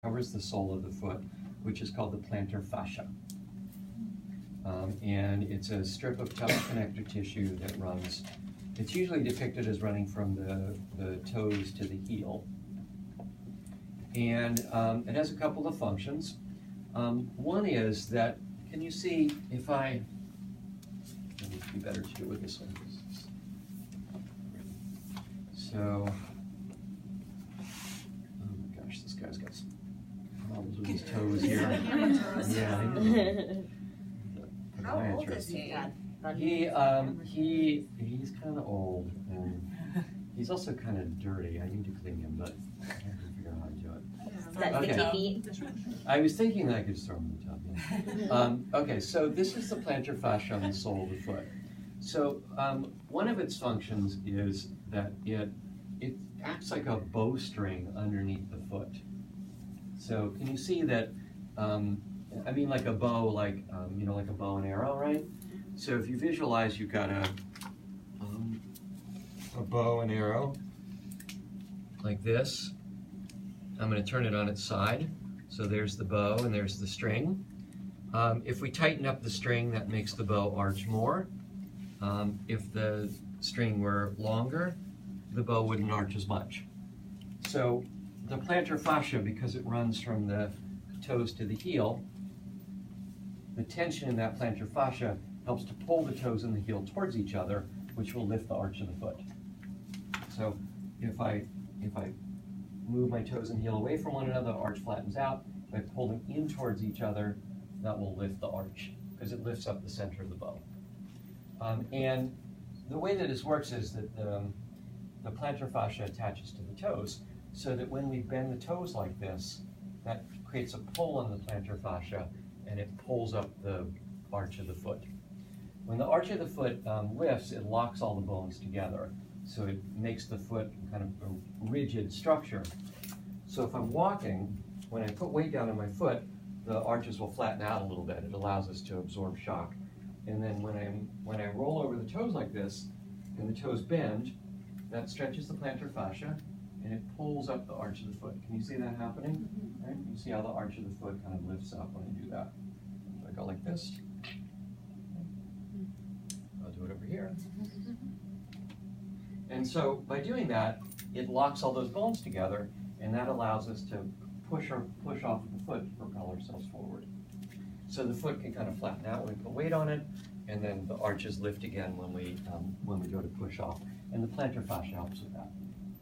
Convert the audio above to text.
covers the sole of the foot, which is called the plantar fascia. And it's a strip of tough connective tissue that runs, it's usually depicted as running from the toes to the heel. And it has a couple of functions. One is that, can you see if it would be better to do it with this one. So, oh my gosh, this guy's got some problems with his toes here. Yeah. How old is he? He's kind of old, and he's also kind of dirty. I need to clean him, but I haven't figured out how to do it. Is that sticky feet? I was thinking that I could just throw him in the tub. Yeah. Okay, so this is the plantar fascia on the sole of the foot. So one of its functions is that it acts like a bowstring underneath the foot. So can you see that? I mean, like a bow, like like a bow and arrow, right? So if you visualize, you've got a bow and arrow like this. I'm going to turn it on its side. So there's the bow and there's the string. If we tighten up the string, that makes the bow arch more. If the string were longer, the bow wouldn't arch as much. So the plantar fascia, because it runs from the toes to the heel, the tension in that plantar fascia helps to pull the toes and the heel towards each other, which will lift the arch of the foot. So if I move my toes and heel away from one another, the arch flattens out. If I pull them in towards each other, that will lift the arch, because it lifts up the center of the bow. And the way that this works is that the plantar fascia attaches to the toes, so that when we bend the toes like this, that creates a pull on the plantar fascia, and it pulls up the arch of the foot. When the arch of the foot lifts, it locks all the bones together, so it makes the foot kind of a rigid structure. So if I'm walking, when I put weight down on my foot, the arches will flatten out a little bit. It allows us to absorb shock. And then when I roll over the toes like this, and the toes bend, that stretches the plantar fascia, and it pulls up the arch of the foot. Can you see that happening? Right? You see how the arch of the foot kind of lifts up when I do that. So I go like this. I'll do it over here. And so by doing that, it locks all those bones together, and that allows us to push off the foot to propel ourselves forward. So the foot can kind of flatten out when we put weight on it, and then the arches lift again when we go to push off. And the plantar fascia helps with that.